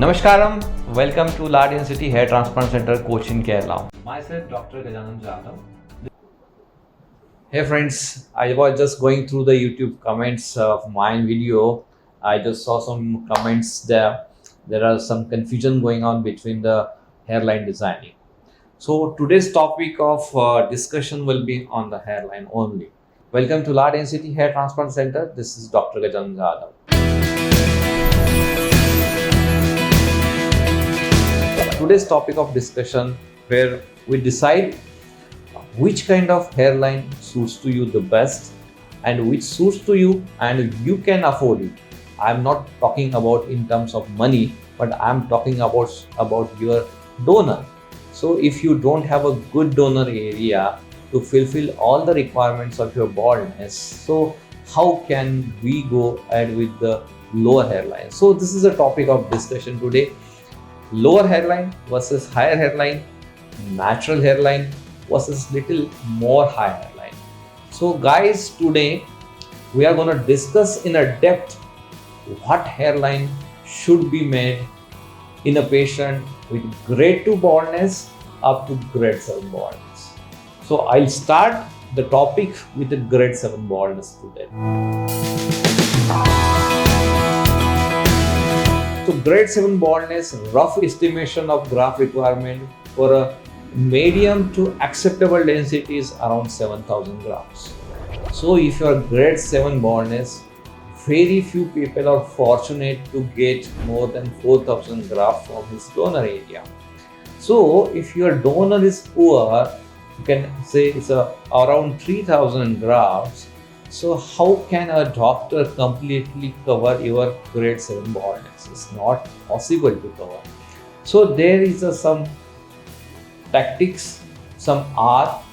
Namaskaram, welcome to La Density Hair Transplant Center, Cochin, Kerala. Myself, Dr. Gajanand Jadhav. Hey friends, I was just going through the YouTube comments of my video. I just saw some comments there. There are some confusion going on between the hairline designing. So today's topic of discussion will be on the hairline only. Welcome to La Density Hair Transplant Center. This is Dr. Gajanand Jadhav. Today's topic of discussion where we decide which kind of hairline suits to you the best and which suits to you and you can afford it. I'm not talking about in terms of money, but I'm talking about your donor. So if you don't have a good donor area to fulfill all the requirements of your baldness, so how can we go ahead with the lower hairline? So this is a topic of discussion today. Lower hairline versus higher hairline, natural hairline versus little more high hairline. So guys, today we are going to discuss in a depth what hairline should be made in a patient with grade 2 baldness up to grade 7 baldness. So I'll start the topic with the grade 7 baldness today. So grade 7 baldness, rough estimation of graft requirement for a medium to acceptable density is around 7,000 grafts. So if you are grade 7 baldness, very few people are fortunate to get more than 4,000 grafts from his donor area. So if your donor is poor, you can say it's around 3,000 grafts. So how can a doctor completely cover your grade 7 baldness? It's not possible to cover. So there is some tactics, some art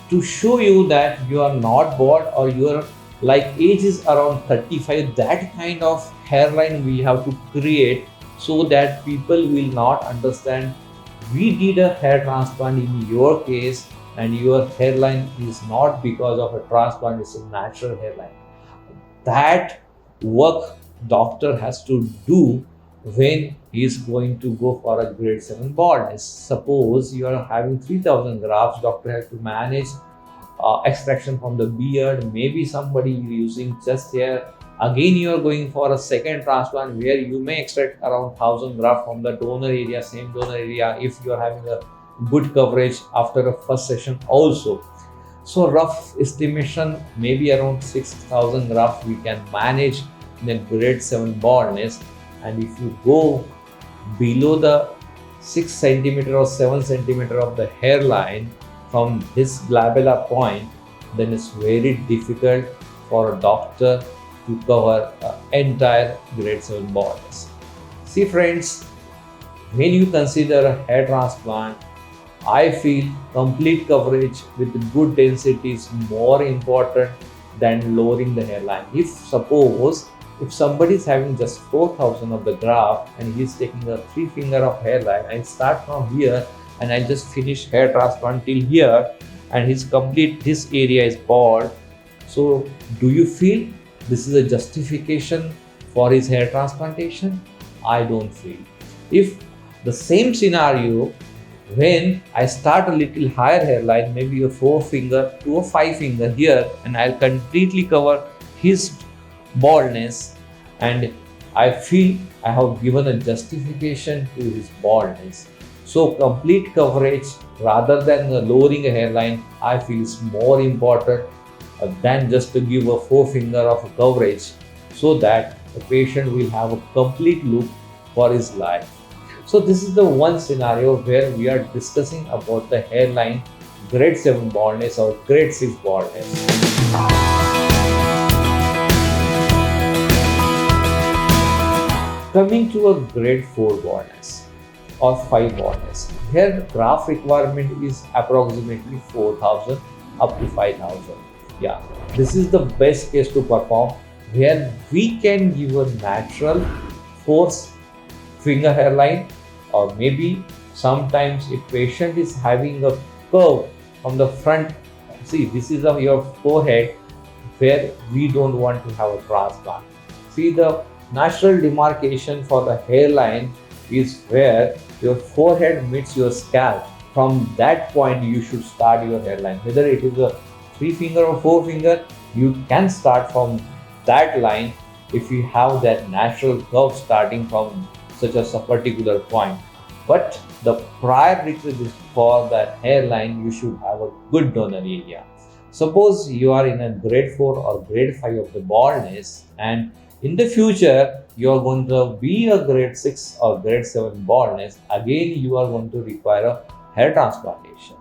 to show you that you are not bald or your age is around 35. That kind of hairline we have to create so that people will not understand we did a hair transplant in your case and your hairline is not because of a transplant, it's a natural hairline. That work doctor has to do when he is going to go for a grade 7 baldness. Suppose you are having 3,000 grafts, doctor has to manage extraction from the beard, maybe somebody using chest hair. Again, you are going for a second transplant where you may extract around 1,000 grafts from the donor area, same donor area, if you are having a good coverage after a first session also. So rough estimation, maybe around 6,000 grafts we can manage in a grade 7 baldness. And if you go below the 6 cm or 7 cm of the hairline from this glabella point, then it's very difficult for a doctor to cover entire grade 7 baldness. See friends, when you consider a hair transplant, I feel complete coverage with good density is more important than lowering the hairline. If somebody is having just 4,000 of the graft and he is taking a 3 finger of hairline, I start from here and I just finish hair transplant till here and this area is bald. So do you feel this is a justification for his hair transplantation? I don't feel. If the same scenario, when I start a little higher hairline, maybe a 4 finger to a 5 finger here, and I'll completely cover his baldness, and I feel I have given a justification to his baldness. So complete coverage rather than lowering a hairline, I feel is more important than just to give a 4 finger of coverage so that the patient will have a complete look for his life. So this is the one scenario where we are discussing about the hairline grade 7 baldness or grade 6 baldness. Coming to a grade 4 baldness or 5 baldness, here graft requirement is approximately 4,000 up to 5,000. Yeah, this is the best case to perform where we can give a natural 4 finger hairline, or maybe sometimes if patient is having a curve from the front. See, this is your forehead where we don't want to have a transplant. See, the natural demarcation for the hairline is where your forehead meets your scalp. From that point, you should start your hairline. Whether it is a three finger or four finger, you can start from that line if you have that natural curve starting from such a particular point. But the prior requisite for that hairline, you should have a good donor area. Suppose you are in a grade 4 or grade 5 of the baldness, and in the future you are going to be a grade 6 or grade 7 baldness, again you are going to require a hair transplantation.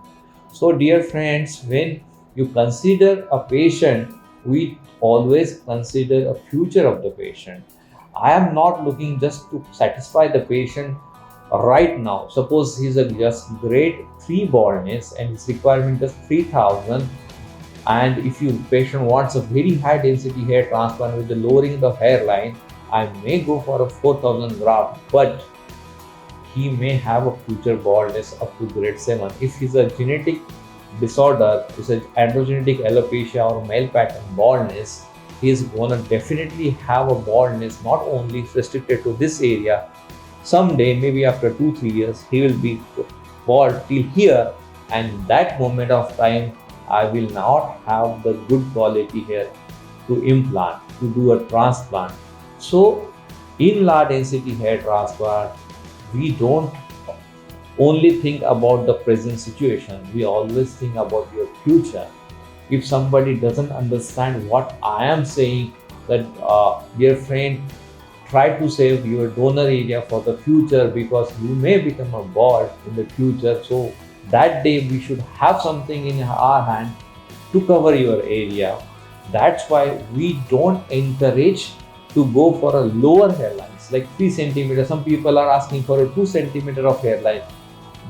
So, dear friends, when you consider a patient, we always consider a future of the patient. I am not looking just to satisfy the patient right now. Suppose he's a just grade 3 baldness and his requirement is 3000, and if your patient wants a very high density hair transplant with the lowering the hairline, I may go for a 4000 graft, but he may have a future baldness up to grade 7. If he's a genetic disorder, is an androgenetic alopecia or male pattern baldness, he is gonna definitely have a baldness not only restricted to this area. Someday, maybe after 2 3 years, he will be bald till here, and that moment of time, I will not have the good quality hair to implant, to do a transplant. So, in large density hair transplant, we don't only think about the present situation, we always think about your future. If somebody doesn't understand what I am saying, that dear friend, try to save your donor area for the future, because you may become a bald in the future. So that day we should have something in our hand to cover your area. That's why we don't encourage to go for a lower hairlines like 3 centimeters. Some people are asking for a 2 centimeter of hairline.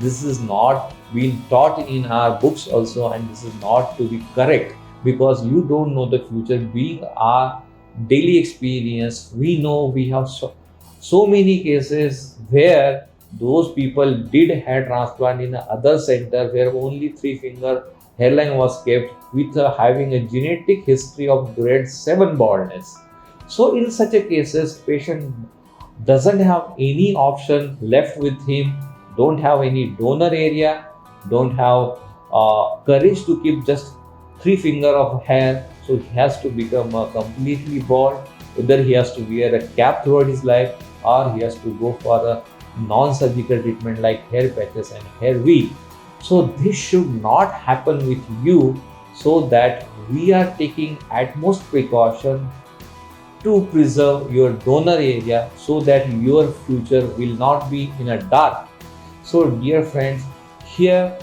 This is not being taught in our books also, and this is not to be correct, because you don't know the future. Being our daily experience, we know we have so many cases where those people did hair transplant in other center where only 3 finger hairline was kept with having a genetic history of grade 7 baldness. So in such a cases, patient doesn't have any option left with him, don't have any donor area, don't have courage to keep just 3 finger of hair, so he has to become completely bald. Either he has to wear a cap throughout his life, or he has to go for a non-surgical treatment like hair patches and hair weave. So this should not happen with you, so that we are taking utmost precaution to preserve your donor area, so that your future will not be in a dark. So dear friends, here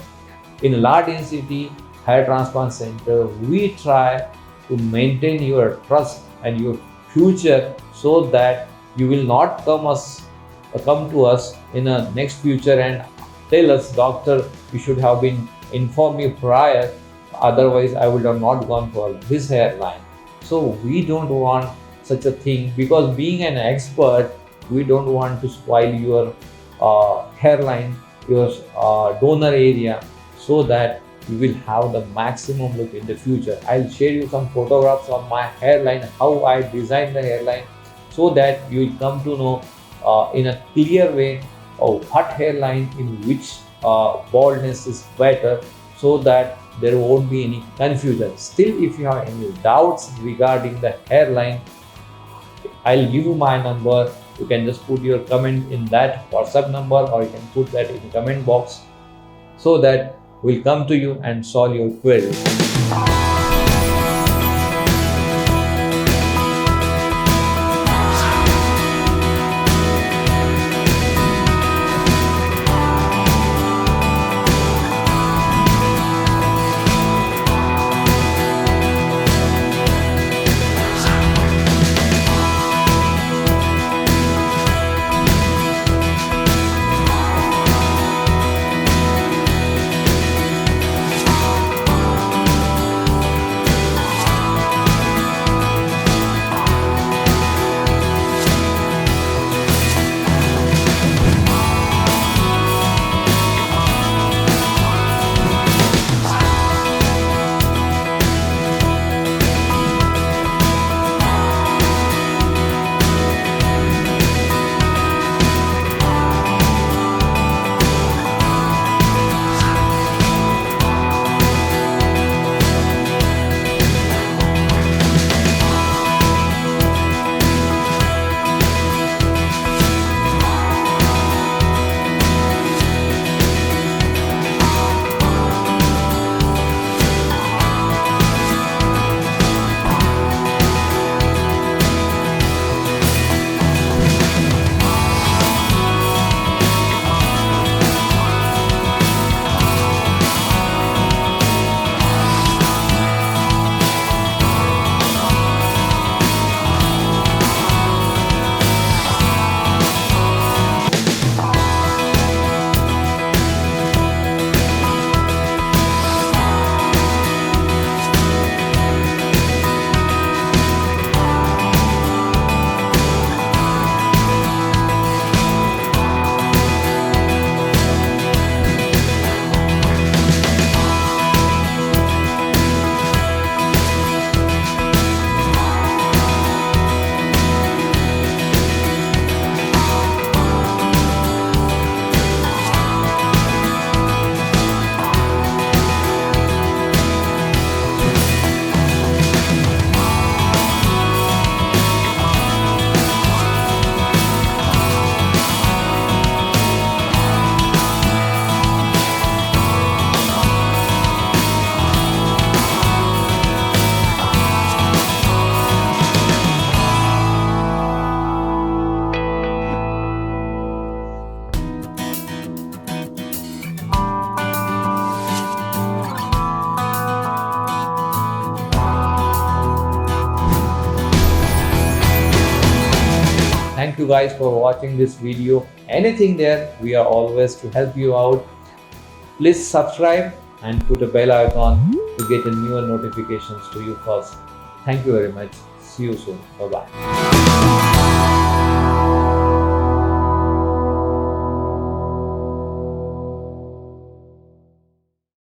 in large density hair transplant center, we try to maintain your trust and your future, so that you will not come to us in a next future and tell us, doctor, you should have been informed me prior, otherwise I would have not gone for this hairline. So we don't want such a thing, because being an expert, we don't want to spoil your hairline, your donor area, so that you will have the maximum look in the future. I'll share you some photographs of my hairline, how I designed the hairline, so that you will come to know in a clear way of what hairline in which baldness is better, so that there won't be any confusion. Still, if you have any doubts regarding the hairline, I'll give you my number. You can just put your comment in that WhatsApp number, or you can put that in the comment box, so that we'll come to you and solve your queries. Thank you guys for watching this video. Anything there, we are always to help you out. Please subscribe and put a bell icon to get a newer notifications to you first. Thank you very much. See you soon. Bye bye.